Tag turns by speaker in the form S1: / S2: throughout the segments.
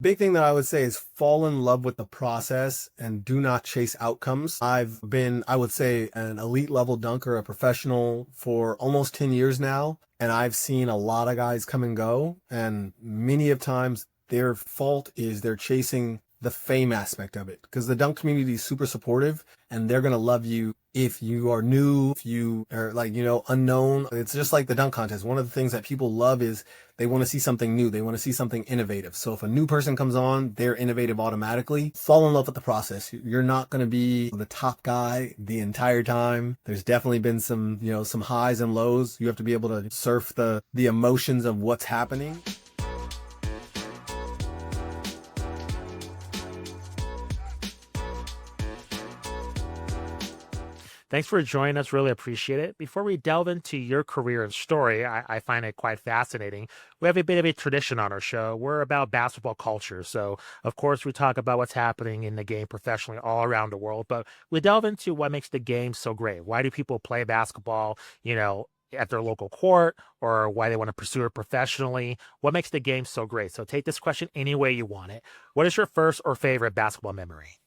S1: Big thing that I would say is fall in love with the process and do not chase outcomes. I've been, I would say, an elite level dunker, a professional for almost 10 years now. And I've seen a lot of guys come and go. And many of times their fault is they're chasing the fame aspect of it because the dunk community is super supportive and they're going to love you if you are new, if you are like, unknown. It's just like the dunk contest. One of the things that people love is they want to see something new. They want to see something innovative. So if a new person comes on, they're innovative automatically. Fall in love with the process. You're not going to be the top guy the entire time. There's definitely been some highs and lows. You have to be able to surf the emotions of what's happening.
S2: Thanks for joining us. Really appreciate it. Before we delve into your career and story, I find it quite fascinating. We have a bit of a tradition on our show. We're about basketball culture. So, of course, we talk about what's happening in the game professionally all around the world, but we delve into what makes the game so great. Why do people play basketball, at their local court, or why they want to pursue it professionally? What makes the game so great? So, take this question any way you want it. What is your first or favorite basketball memory?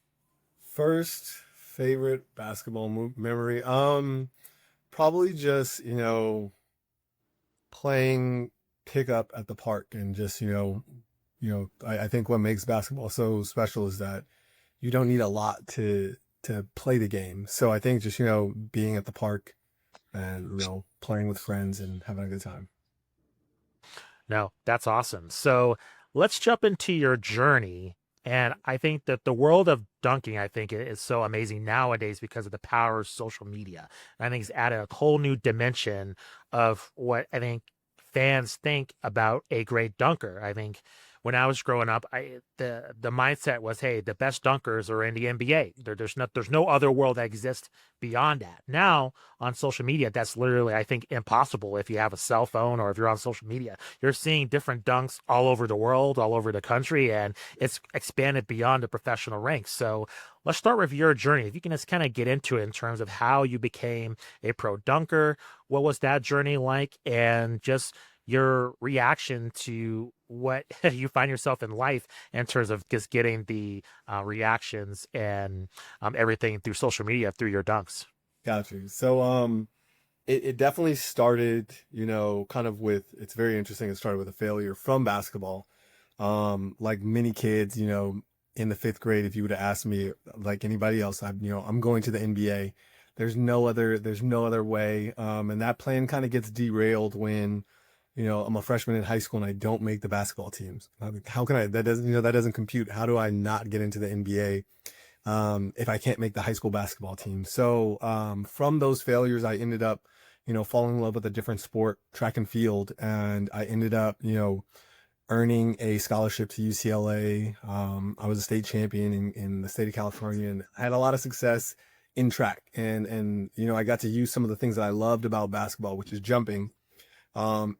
S1: First favorite memory. Probably just, playing pickup at the park and just, I think what makes basketball so special is that you don't need a lot to play the game. So I think just, being at the park and, playing with friends and having a good time.
S2: No, that's awesome. So let's jump into your journey. And I think that the world of dunking, I think, is so amazing nowadays because of the power of social media. And I think it's added a whole new dimension of what I think fans think about a great dunker. I think when I was growing up, the mindset was, hey, the best dunkers are in the NBA. There's no other world that exists beyond that. Now on social media, that's literally, I think, impossible if you have a cell phone or if you're on social media. You're seeing different dunks all over the world, all over the country, and it's expanded beyond the professional ranks. So let's start with your journey. If you can just kind of get into it in terms of how you became a pro dunker, what was that journey like, and just your reaction to what you find yourself in life in terms of just getting the reactions and everything through social media through your dunks.
S1: Got you. So, it definitely started, kind of it's very interesting. It started with a failure from basketball. Like many kids, in the fifth grade, if you would have asked me, like anybody else, I'm going to the NBA. There's no other way. And that plan kind of gets derailed when, I'm a freshman in high school and I don't make the basketball teams. How can I, that doesn't compute. How do I not get into the NBA? If I can't make the high school basketball team. So from those failures, I ended up, falling in love with a different sport, track and field, and I ended up, earning a scholarship to UCLA. I was a state champion in the state of California, and I had a lot of success in track. And I got to use some of the things that I loved about basketball, which is jumping.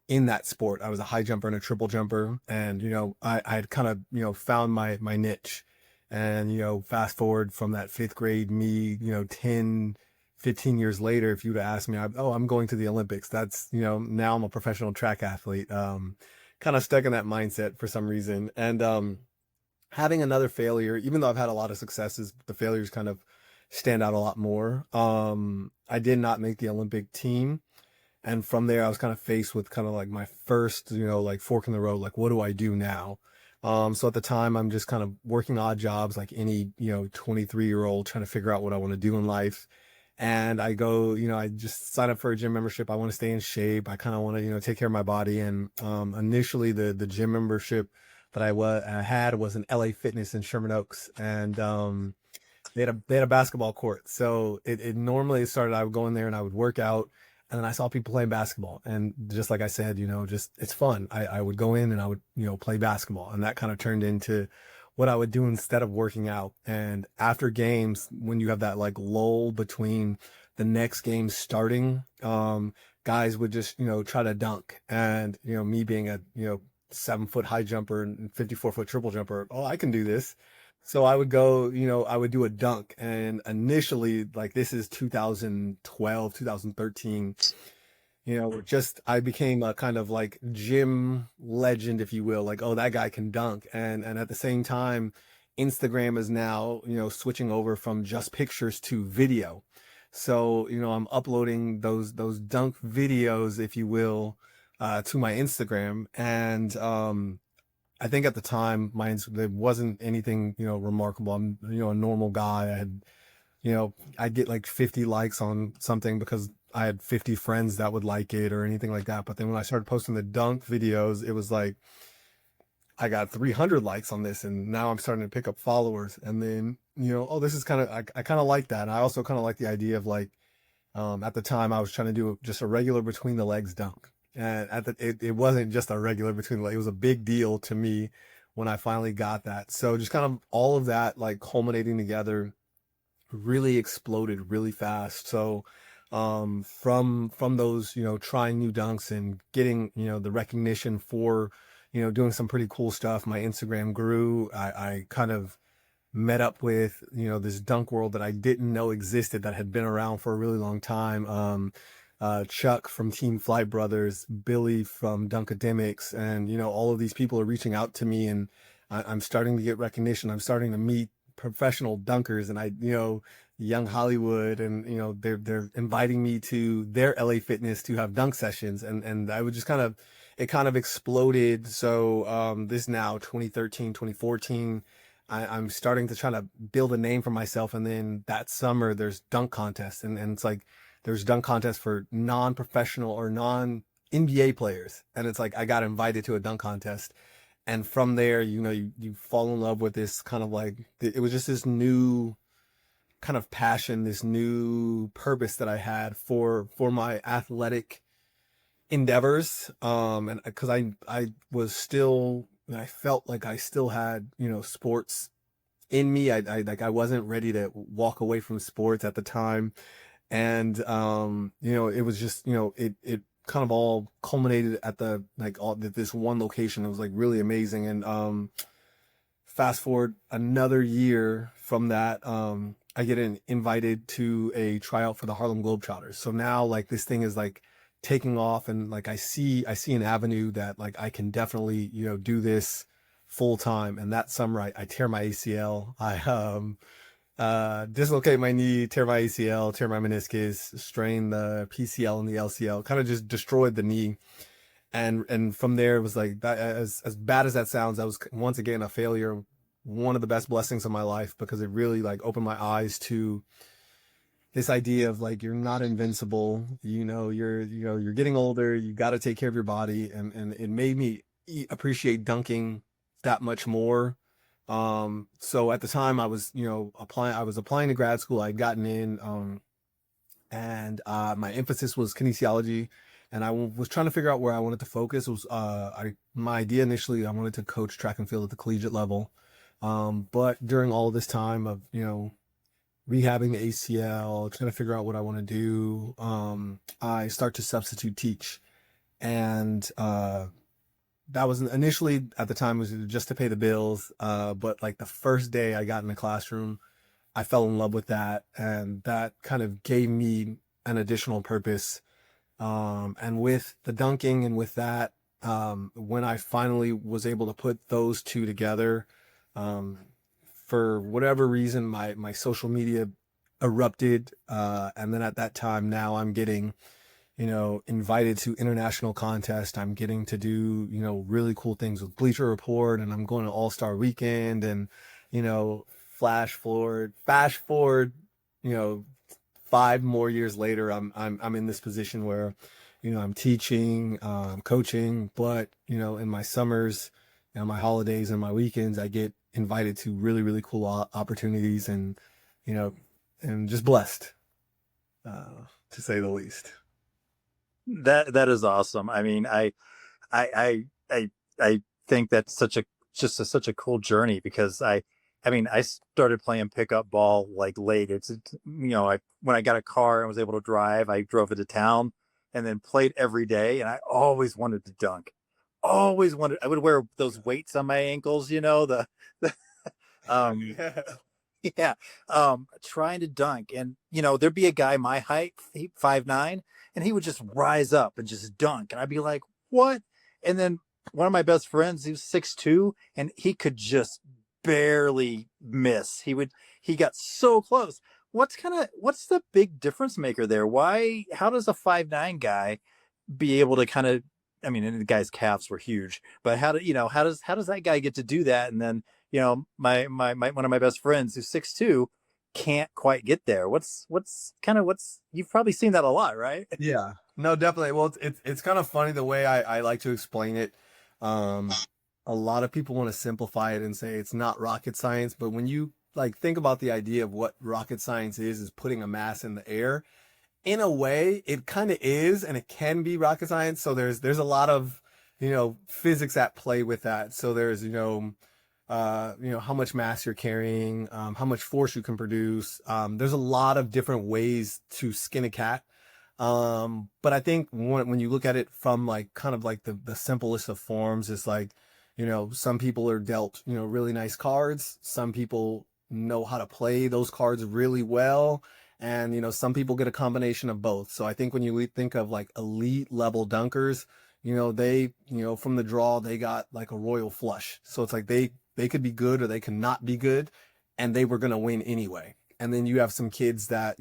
S1: In that sport, I was a high jumper and a triple jumper, and I had kind of found my niche. And, fast forward from that fifth grade me, 10, 15 years later, if you'd have asked me, I'm going to the Olympics. That's, now I'm a professional track athlete. Kind of stuck in that mindset for some reason. And having another failure, even though I've had a lot of successes, the failures kind of stand out a lot more. I did not make the Olympic team. And from there, I was kind of faced with kind of like my first, like fork in the road, like, what do I do now? So at the time, I'm just kind of working odd jobs like any, 23-year-old trying to figure out what I want to do in life. And I go, I just sign up for a gym membership. I want to stay in shape. I kind of want to, take care of my body. And initially, the gym membership that I had was an LA Fitness in Sherman Oaks. And they had a basketball court. So it normally started, I would go in there and I would work out. And then I saw people playing basketball. And just like I said, just it's fun. I would go in and I would, play basketball. And that kind of turned into what I would do instead of working out. And after games, when you have that like lull between the next game starting, guys would just, try to dunk. And, me being a, 7-foot high jumper and 54-foot triple jumper, oh, I can do this. So I would go, I would do a dunk. And initially, like this is 2012, 2013, just I became a kind of like gym legend, if you will. Like, oh, that guy can dunk. And at the same time, Instagram is now, switching over from just pictures to video. So, I'm uploading those dunk videos, if you will, to my Instagram. And I think at the time, there wasn't anything, remarkable. I'm, a normal guy. I'd get like 50 likes on something because I had 50 friends that would like it or anything like that. But then when I started posting the dunk videos, it was like I got 300 likes on this, and now I'm starting to pick up followers. And then, oh, this is I kind of like that. And I also kind of like the idea of like, at the time I was trying to do just a regular between the legs dunk. And it wasn't just a regular between the legs. It was a big deal to me when I finally got that. So just kind of all of that like culminating together really exploded really fast. So from those, trying new dunks and getting, the recognition for, doing some pretty cool stuff, my Instagram grew. I kind of met up with, this dunk world that I didn't know existed that had been around for a really long time. Chuck from Team Flight Brothers, Billy from Dunkademics, and all of these people are reaching out to me, and I'm starting to get recognition. I'm starting to meet professional dunkers, and Young Hollywood, and they're inviting me to their LA Fitness to have dunk sessions, and I would just it kind of exploded. So this now 2013, 2014. I'm starting to try to build a name for myself. And then that summer there's dunk contests, and it's like there's dunk contests for non-professional or non-NBA players. And it's like I got invited to a dunk contest. And from there, you fall in love with this kind of like, it was just this new kind of passion, this new purpose that I had for my athletic endeavors. And because I was still, I felt like I still had, sports in me. I wasn't ready to walk away from sports at the time. And it was just, it kind of all culminated at the like all this one location. It was like really amazing. And fast forward another year from that, I get invited to a tryout for the Harlem Globetrotters. So now like this thing is like taking off, and like I see an avenue that like I can definitely, do this full time. And that summer I tear my ACL. I dislocate my knee, tear my ACL, tear my meniscus, strain the PCL and the LCL, kind of just destroyed the knee. And from there it was like that, as bad as that sounds, that was once again a failure. One of the best blessings of my life, because it really like opened my eyes to this idea of like you're not invincible. You're getting older, you got to take care of your body. And it made me appreciate dunking that much more. So at the time I was, applying to grad school. I'd gotten in, and my emphasis was kinesiology, and was trying to figure out where I wanted to focus. It was my idea initially, I wanted to coach track and field at the collegiate level. But during all this time of, rehabbing the ACL, trying to figure out what I want to do, I start to substitute teach. And that was initially, at the time, was just to pay the bills. But like the first day I got in the classroom, I fell in love with that, and that kind of gave me an additional purpose. And with the dunking and with that, when I finally was able to put those two together, um, for whatever reason, my social media erupted. And then at that time, now I'm getting, invited to international contests. I'm getting to do, really cool things with Bleacher Report, and I'm going to All-Star Weekend, and, fast forward, you know, 5 more years later, I'm in this position where, I'm teaching, coaching, but, in my summers and my holidays and my weekends, I get invited to really, really cool opportunities, and, you know, and just blessed, to say the least.
S3: That is awesome. I mean, I think that's such a cool journey, because I mean, I started playing pickup ball like late. I when I got a car and was able to drive, I drove it to town and then played every day. And I always wanted to dunk. Always wanted. I would wear those weights on my ankles. The um
S1: Yeah.
S3: Yeah, trying to dunk, and there'd be a guy my height, 5'9", and he would just rise up and just dunk, and I'd be like, "What?" And then one of my best friends, he was 6'2", and he could just barely miss. He got so close. What's the big difference maker there? Why? How does a 5'9" guy be able to kind of? I mean, and the guy's calves were huge, but how does that guy get to do that? And then my one of my best friends who's 6'2" can't quite get there. What's you've probably seen that a lot, right?
S1: Yeah, no, definitely. Well, it's kind of funny the way I like to explain it. Um, a lot of people want to simplify it and say it's not rocket science, but when you like think about the idea of what rocket science is putting a mass in the air. In a way, it kind of is, and it can be rocket science. So there's a lot of physics at play with that. So there's how much mass you're carrying, how much force you can produce. There's a lot of different ways to skin a cat. But I think when you look at it from like kind of like the simplest of forms, it's like, some people are dealt, really nice cards. Some people know how to play those cards really well. And, some people get a combination of both. So I think when you think of like elite level dunkers, they, from the draw, they got like a royal flush. So it's like they could be good or they could not be good, and they were going to win anyway. And then you have some kids that,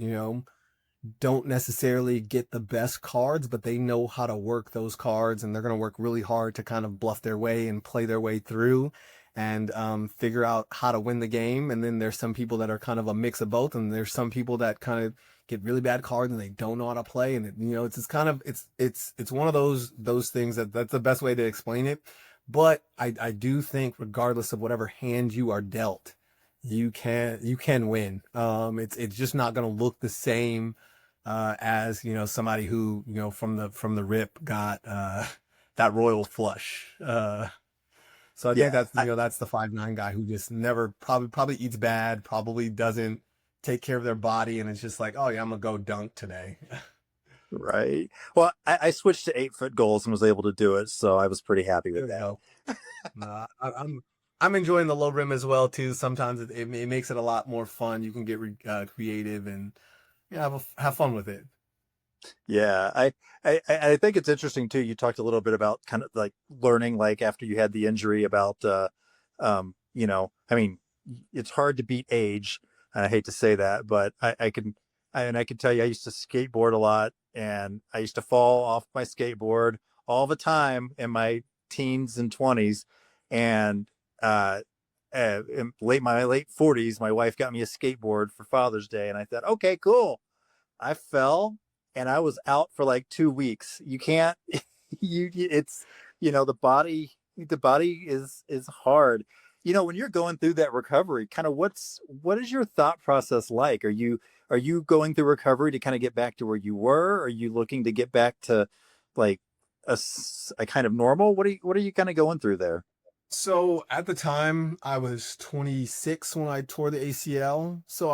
S1: don't necessarily get the best cards, but they know how to work those cards, and they're going to work really hard to kind of bluff their way and play their way through and figure out how to win the game. And then there's some people that are kind of a mix of both, and there's some people that kind of get really bad cards and they don't know how to play. And it's just kind of it's one of those things that's the best way to explain it. But I do think regardless of whatever hand you are dealt, you can win. It's just not going to look the same as somebody who from the rip got that royal flush. So I think
S3: Yeah,
S1: that's the 5'9" guy who just never probably eats bad, probably doesn't take care of their body, and it's just like, oh yeah, I'm gonna go dunk today.
S3: right. Well, I switched to 8-foot goals and was able to do it, so I was pretty happy with
S1: There we
S3: that.
S1: go. Nah, I'm enjoying the low rim as well too. Sometimes it makes it a lot more fun. You can get creative and have fun with it.
S3: Yeah, I think it's interesting too. You talked a little bit about kind of like learning, like after you had the injury, about I mean, it's hard to beat age, and I hate to say that, but I can tell you, I used to skateboard a lot, and I used to fall off my skateboard all the time in my teens and 20s, and in my late 40s, my wife got me a skateboard for Father's Day, and I thought, okay, cool. I fell and I was out for like 2 weeks. You can't, it's, the body is hard. When you're going through that recovery, kind of what is your thought process like? Are you going through recovery to kind of get back to where you were? Are you looking to get back to like a kind of normal? What are you kind of going through there?
S1: So at the time, I was 26 when I tore the ACL. So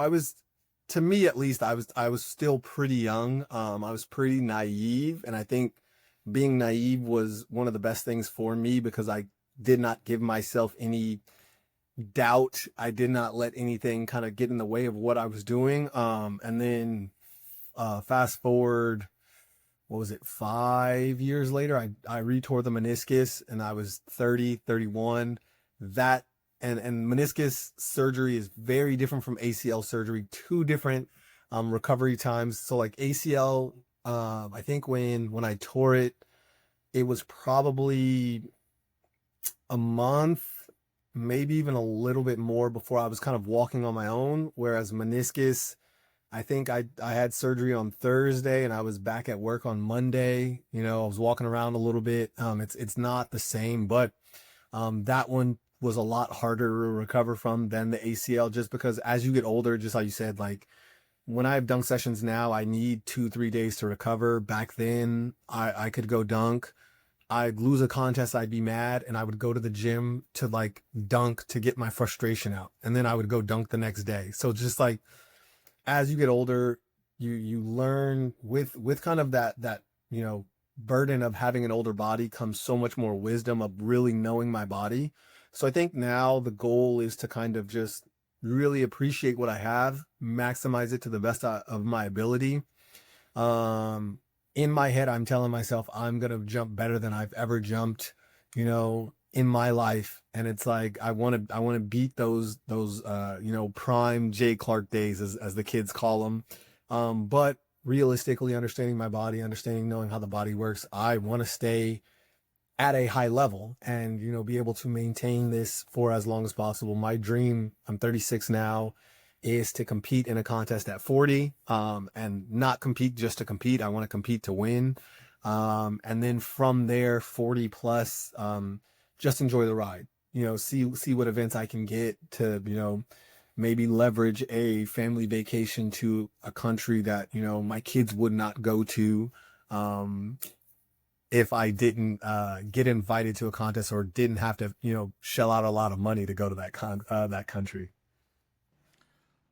S1: to me at least, I was still pretty young. I was pretty naive, and I think being naive was one of the best things for me because I did not give myself any doubt. I did not let anything kind of get in the way of what I was doing. And then fast forward, what was it, 5 years later, I retore the meniscus and I was 30, 31. That and meniscus surgery is very different from ACL surgery, two different recovery times. So like ACL, I think when I tore it, it was probably a month, maybe even a little bit more before I was kind of walking on my own. Whereas meniscus, I think I had surgery on Thursday and I was back at work on Monday. I was walking around a little bit. It's not the same, but that one was a lot harder to recover from than the ACL, just because as you get older, just like you said, like when I have dunk sessions now, I need 2, 3 days to recover. Back then, I could go dunk. I'd lose a contest, I'd be mad, and I would go to the gym to like dunk to get my frustration out, and then I would go dunk the next day. So just like as you get older, you learn with kind of that burden of having an older body comes so much more wisdom of really knowing my body. So I think now the goal is to kind of just really appreciate what I have, maximize it to the best of my ability. Um, in my head, I'm telling myself I'm gonna jump better than I've ever jumped, in my life. And it's like I want to beat those prime Jay Clark days, as the kids call them. But realistically, understanding my body, knowing how the body works, I want to stay at a high level and be able to maintain this for as long as possible. My dream, I'm 36 now, is to compete in a contest at 40, and not compete just to compete. I want to compete to win, and then from there 40 plus, just enjoy the ride, see what events I can get to, maybe leverage a family vacation to a country that my kids would not go to, um, if I didn't get invited to a contest or didn't have to, shell out a lot of money to go to that country.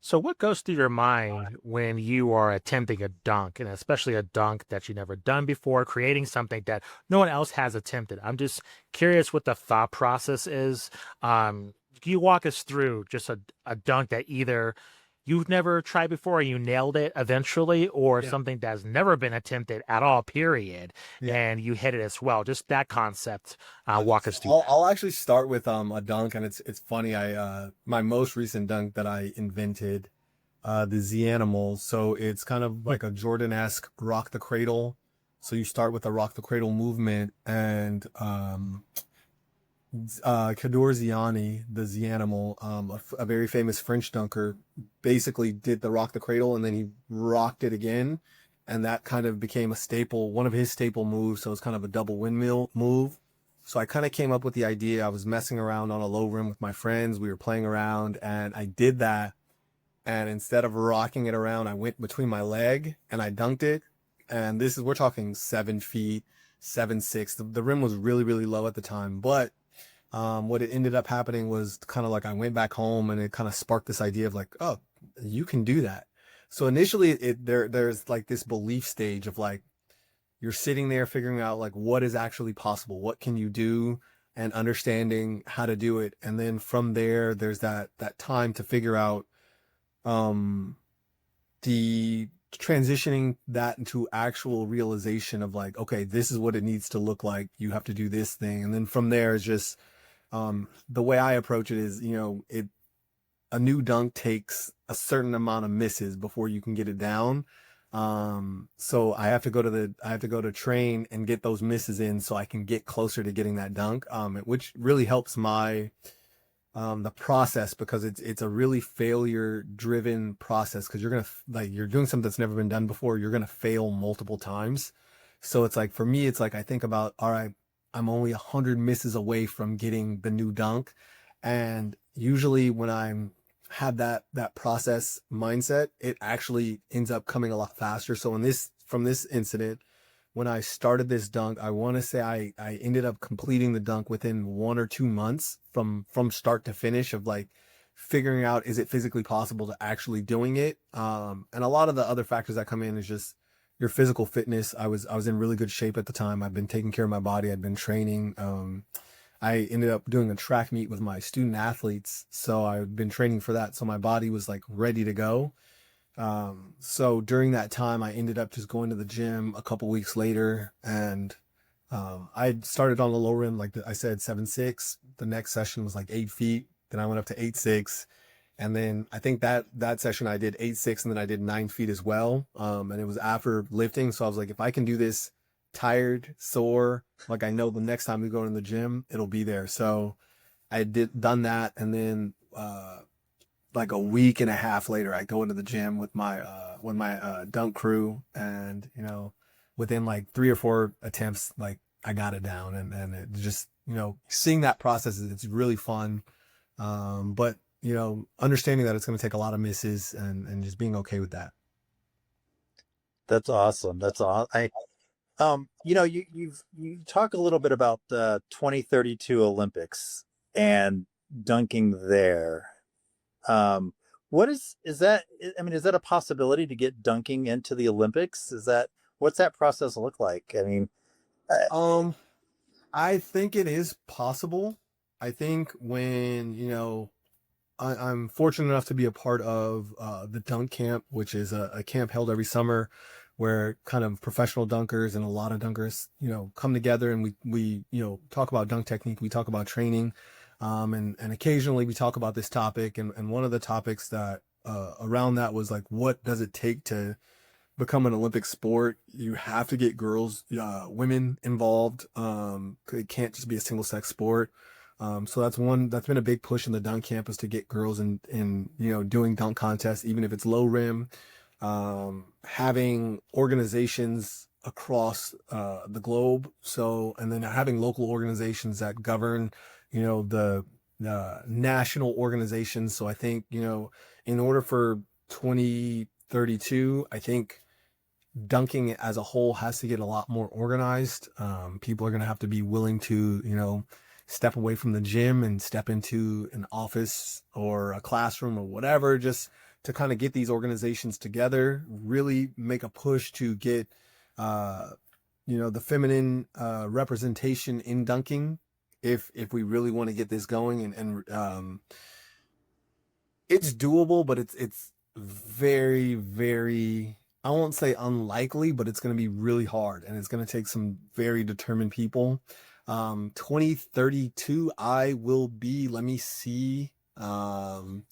S2: So, what goes through your mind when you are attempting a dunk, and especially a dunk that you've never done before, creating something that no one else has attempted? I'm just curious what the thought process is. Can you walk us through just a dunk that either you've never tried before and you nailed it eventually, or
S1: Yeah.
S2: something that's never been attempted at all, period,
S1: Yeah.
S2: and you hit it as well? Just that concept. Walk
S1: So
S2: us through
S1: I'll,
S2: that.
S1: I'll actually start with a dunk, and it's funny. I My most recent dunk that I invented, the Z Animal. So it's kind of like a Jordan-esque rock the cradle. So you start with the rock the cradle movement, and Kador Ziani, the Z Animal, a very famous French dunker, basically did the rock the cradle, and then he rocked it again, and that kind of became a staple, one of his staple moves. So it's kind of a double windmill move. So I kind of came up with the idea. I was messing around on a low rim with my friends. We were playing around, and I did that. And instead of rocking it around, I went between my leg and I dunked it. And we're talking 7 feet, 7'6". The rim was really, really low at the time, but what it ended up happening was kind of like I went back home, and it kind of sparked this idea of like, oh, you can do that. So initially, there's like this belief stage of like you're sitting there figuring out like what is actually possible, what can you do, and understanding how to do it. And then from there, there's that time to figure out um the transitioning that into actual realization of like, okay, this is what it needs to look like. You have to do this thing, and then from there is just the way I approach it is, a new dunk takes a certain amount of misses before you can get it down. So I have to go to train and get those misses in so I can get closer to getting that dunk. Which really helps my the process, because it's a really failure driven process, because you're doing something that's never been done before. You're gonna fail multiple times. So it's like, for me, it's like I think about, all right, I'm only 100 misses away from getting the new dunk. And usually when I'm have that process mindset, it actually ends up coming a lot faster. So from this incident, when I started this dunk, I want to say I ended up completing the dunk within 1 or 2 months from start to finish, of like figuring out, is it physically possible to actually doing it. And a lot of the other factors that come in is just your physical fitness. I was in really good shape at the time. I've been taking care of my body. I'd been training. I ended up doing a track meet with my student athletes, so I've been training for that. So my body was like ready to go. So during that time, I ended up just going to the gym a couple weeks later, and I started on the low rim, like I said, 7'6". The next session was like 8 feet. Then I went up to 8'6", and then I think that session I did 8'6", and then I did 9 feet as well. And it was after lifting, so I was like, if I can do this tired, sore, like I know the next time we go in the gym, it'll be there. So I done that, and then like a week and a half later, I go into the gym with my dunk crew, and within like 3 or 4 attempts, like I got it down, and it just, seeing that process, it's really fun. But understanding that it's going to take a lot of misses, and just being okay with that.
S3: That's awesome. That's all. You talk a little bit about the 2032 Olympics and dunking there. Um, what is that? I mean, is that a possibility to get dunking into the Olympics? What's that process look like? I mean, uh,
S1: Um, I think it is possible. I think when, I'm fortunate enough to be a part of the dunk camp, which is a camp held every summer where kind of professional dunkers and a lot of dunkers, come together and we talk about dunk technique. We talk about training. And occasionally we talk about this topic. And one of the topics that around that was like, what does it take to become an Olympic sport? You have to get girls, women involved. It can't just be a single sex sport. So that's been a big push in the dunk campus to get girls in doing dunk contests, even if it's low rim. Having organizations across the globe. So, and then having local organizations that govern, the national organizations. So I think, in order for 2032, I think dunking as a whole has to get a lot more organized. People are going to have to be willing to, step away from the gym and step into an office or a classroom or whatever, just to kind of get these organizations together, really make a push to get, the feminine representation in dunking. If we really want to get this going, and it's doable, but it's very, very, I won't say unlikely, but it's going to be really hard and it's going to take some very determined people. 2032, I will be, let me see. I'm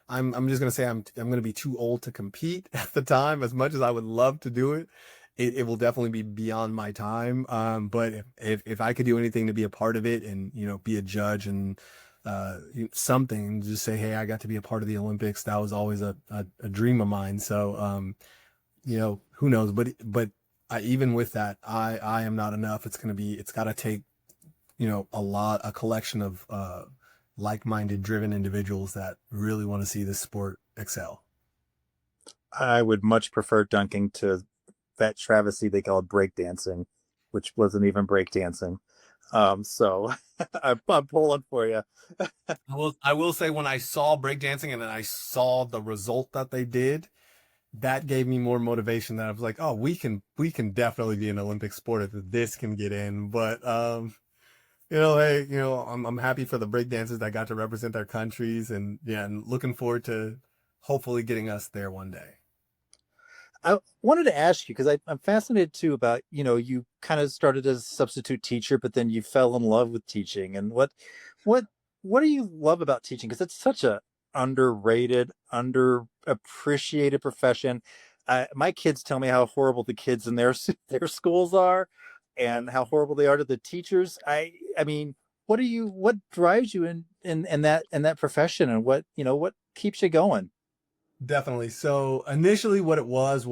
S1: just going to say I'm going to be too old to compete at the time, as much as I would love to do it. It will definitely be beyond my time. But if I could do anything to be a part of it and, be a judge and, something, just say, hey, I got to be a part of the Olympics. That was always a dream of mine. So, who knows, but even with that, I am not enough. It's got to take, a collection of, like-minded driven individuals that really want to see this sport excel.
S3: I would much prefer dunking to that travesty they called breakdancing, which wasn't even breakdancing. So I'm pulling for you.
S1: I will say, when I saw breakdancing and then I saw the result that they did, that gave me more motivation. That I was like, oh, we can definitely be an Olympic sport if this can get in. But hey, I'm happy for the breakdancers that got to represent their countries, and yeah, and looking forward to hopefully getting us there one day.
S3: I wanted to ask you because I'm fascinated too about, you kind of started as a substitute teacher, but then you fell in love with teaching. And what, what do you love about teaching? Because it's such a underrated, underappreciated profession. My kids tell me how horrible the kids in their their schools are, and how horrible they are to the teachers. I mean, what drives you in that profession, and what keeps you going?
S1: Definitely. So initially what it was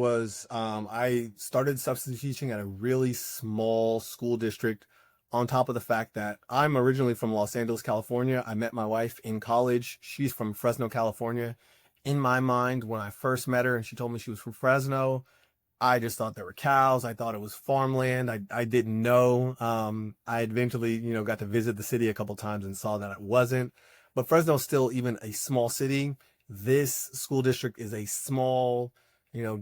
S1: I started substitute teaching at a really small school district, on top of the fact that I'm originally from Los Angeles, California. I met my wife in college. She's from Fresno, California. In my mind, when I first met her and she told me she was from Fresno, I just thought there were cows. I thought it was farmland. I didn't know. I eventually, got to visit the city a couple times and saw that it wasn't. But Fresno's still even a small city. This school district is a small,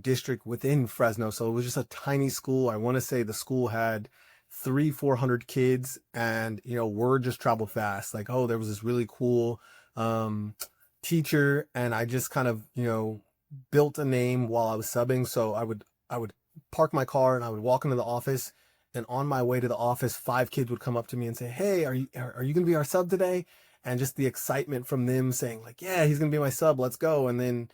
S1: district within Fresno. So it was just a tiny school. I want to say the school had 400 kids, and, word just traveled fast. Like, oh, there was this really cool, um, teacher. And I just kind of, built a name while I was subbing. So I would park my car and I would walk into the office. And on my way to the office, 5 kids would come up to me and say, "Hey, are you going to be our sub today?" And just the excitement from them saying like, "Yeah, he's going to be my sub. Let's go." And then,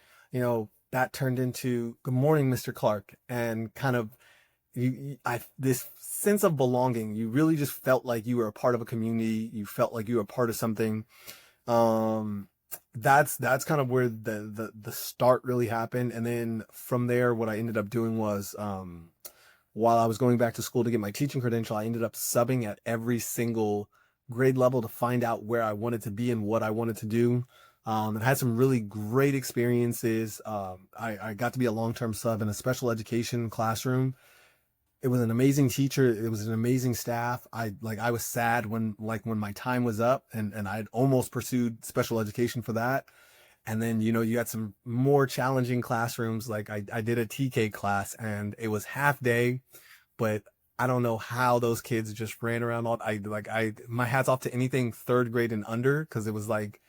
S1: that turned into, "Good morning, Mr. Clark." And kind of, this sense of belonging. You really just felt like you were a part of a community. You felt like you were a part of something. Um, that's kind of where the start really happened. And then from there, what I ended up doing was, while I was going back to school to get my teaching credential, I ended up subbing at every single grade level to find out where I wanted to be and what I wanted to do. And had some really great experiences. I got to be a long-term sub in a special education classroom. It was an amazing teacher. It was an amazing staff. I was sad when my time was up, and I'd almost pursued special education for that. And then, you got some more challenging classrooms. Like I did a TK class and it was half day, but I don't know how those kids just ran around all. My hats off to anything third grade and under, because it was like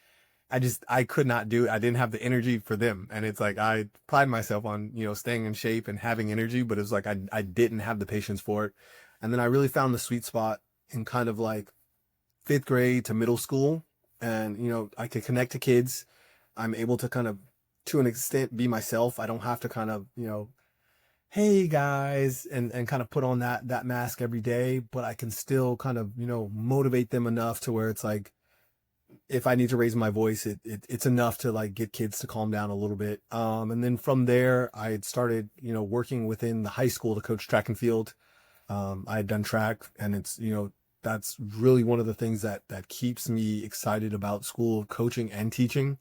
S1: I could not do it. I didn't have the energy for them. And it's like, I pride myself on, staying in shape and having energy, but it's like, I didn't have the patience for it. And then I really found the sweet spot in kind of like fifth grade to middle school. And, I could connect to kids. I'm able to kind of, to an extent, be myself. I don't have to kind of, hey guys, and kind of put on that mask every day, but I can still kind of, motivate them enough to where it's like, if I need to raise my voice, it's enough to like get kids to calm down a little bit. And then from there, I had started, working within the high school to coach track and field. I had done track, and it's, that's really one of the things that keeps me excited about school, coaching and teaching.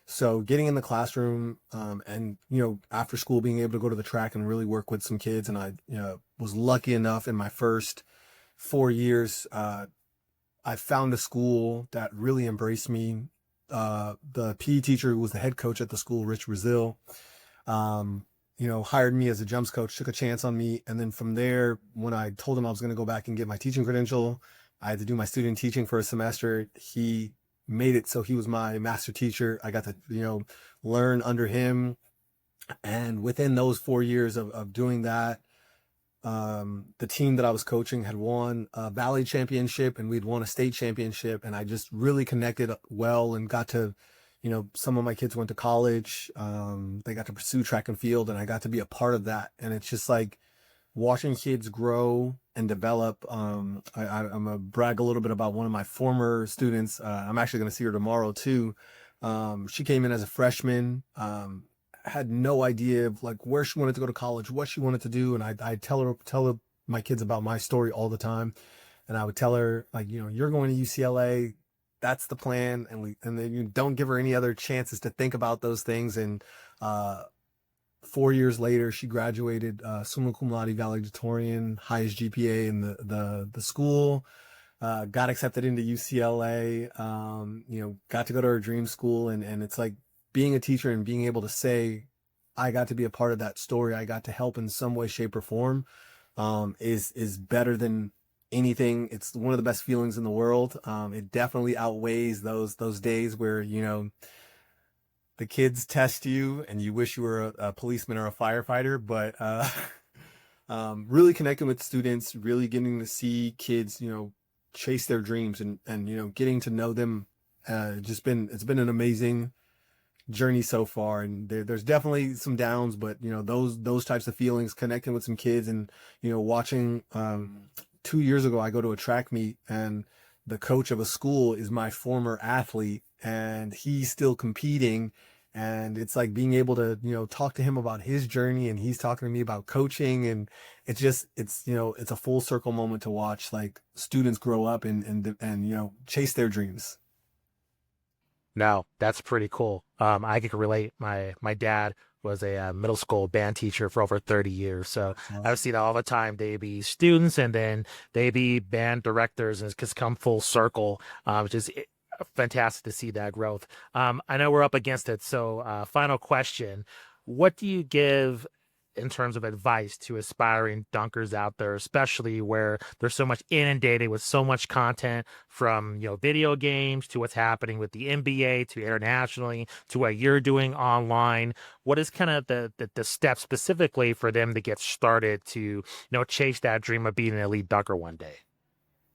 S1: So getting in the classroom, and, after school being able to go to the track and really work with some kids. And I, was lucky enough in my first 4 years, I found a school that really embraced me. The PE teacher who was the head coach at the school, Rich Brazil, hired me as a jumps coach, took a chance on me. And then from there, when I told him I was going to go back and get my teaching credential, I had to do my student teaching for a semester. He made it so he was my master teacher. I got to, learn under him. And within those 4 years of doing that, the team that I was coaching had won a Valley championship, and we'd won a state championship. And I just really connected well and got to, some of my kids went to college. They got to pursue track and field, and I got to be a part of that. And it's just like watching kids grow and develop. I'm gonna brag a little bit about one of my former students. I'm actually going to see her tomorrow too. She came in as a freshman. Had no idea of like where she wanted to go to college, what she wanted to do. And I tell my kids about my story all the time. And I would tell her like, you're going to UCLA. That's the plan. And then you don't give her any other chances to think about those things. And, 4 years later, she graduated, summa cum laude valedictorian, highest GPA in the school, got accepted into UCLA, got to go to her dream school. And it's like, being a teacher and being able to say, I got to be a part of that story, I got to help in some way, shape, or form, is better than anything. It's one of the best feelings in the world. It definitely outweighs those days where, the kids test you and you wish you were a policeman or a firefighter. But really connecting with students, really getting to see kids, chase their dreams, and getting to know them. It's been an amazing journey so far. And there's definitely some downs, but those types of feelings, connecting with some kids, and watching. 2 years ago, I go to a track meet, and the coach of a school is my former athlete, and he's still competing. And it's like being able to talk to him about his journey, and he's talking to me about coaching. And it's a full circle moment to watch like students grow up and chase their dreams.
S2: No, that's pretty cool. I can relate. My dad was a middle school band teacher for over 30 years. So I see that all the time. They be students, and then they be band directors, and it's just come full circle, which is fantastic to see that growth. I know we're up against it. So final question. What do you give in terms of advice to aspiring dunkers out there, especially where there's so much inundated with so much content from, video games to what's happening with the NBA to internationally to what you're doing online? What is kind of the step specifically for them to get started to, chase that dream of being an elite dunker one day?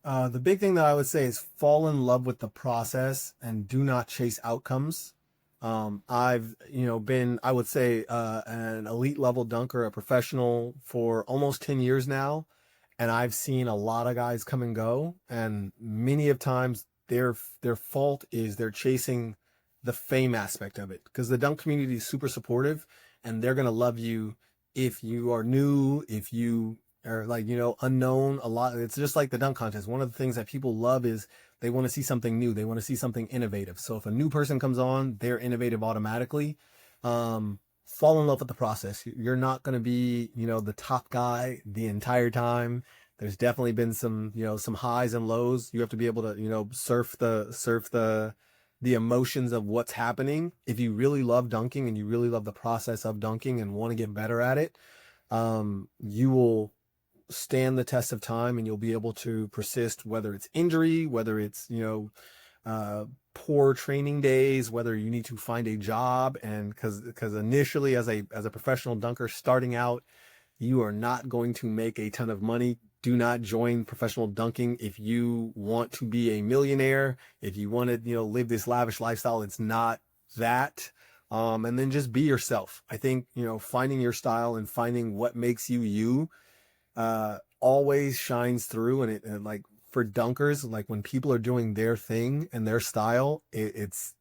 S1: The big thing that I would say is fall in love with the process and do not chase outcomes. I've, been, I would say, an elite level dunker, a professional for almost 10 years now. And I've seen a lot of guys come and go. And many of times their fault is they're chasing the fame aspect of it, because the dunk community is super supportive, and they're going to love you if you are new, if you are like, unknown. A lot. It's just like the dunk contest. One of the things that people love is they want to see something new. They want to see something innovative. So if a new person comes on, they're innovative automatically. Fall in love with the process. You're not going to be, the top guy the entire time. There's definitely been some, some highs and lows. You have to be able to, surf the emotions of what's happening. If you really love dunking and you really love the process of dunking and want to get better at it, you will stand the test of time, and you'll be able to persist, whether it's injury, whether it's, poor training days, whether you need to find a job, and because initially as a professional dunker starting out, you are not going to make a ton of money. Do not join professional dunking if you want to be a millionaire. If you want to, live this lavish lifestyle, it's not that. And then just be yourself. I think, finding your style and finding what makes you you always shines through. And like for dunkers, like when people are doing their thing and their style, it's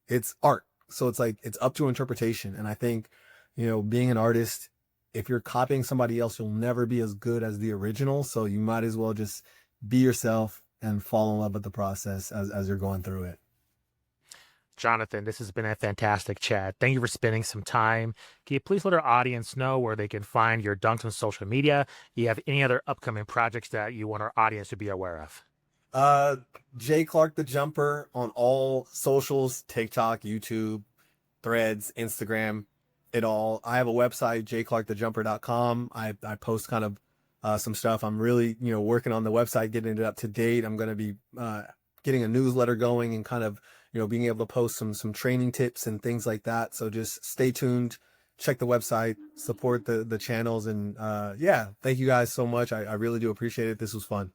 S1: art. So it's like it's up to interpretation. And I think, being an artist, if you're copying somebody else, you'll never be as good as the original. So you might as well just be yourself and fall in love with the process as you're going through it.
S2: Jonathan, this has been a fantastic chat. Thank you for spending some time. Can you please let our audience know where they can find your dunks on social media? Do you have any other upcoming projects that you want our audience to be aware of?
S1: Jay Clark the Jumper on all socials, TikTok, YouTube, Threads, Instagram, it all. I have a website, jclarkthejumper.com. I post kind of some stuff. I'm really, working on the website, getting it up to date. I'm going to be getting a newsletter going and kind of, being able to post some training tips and things like that. So just stay tuned, check the website, support the channels. And yeah, thank you guys so much. I really do appreciate it. This was fun.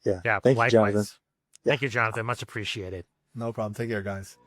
S3: Yeah.
S2: Yeah,
S3: Thank you,
S2: likewise.
S3: Jonathan. Yeah.
S2: Thank you, Jonathan. Much appreciated.
S1: No problem. Take care, guys.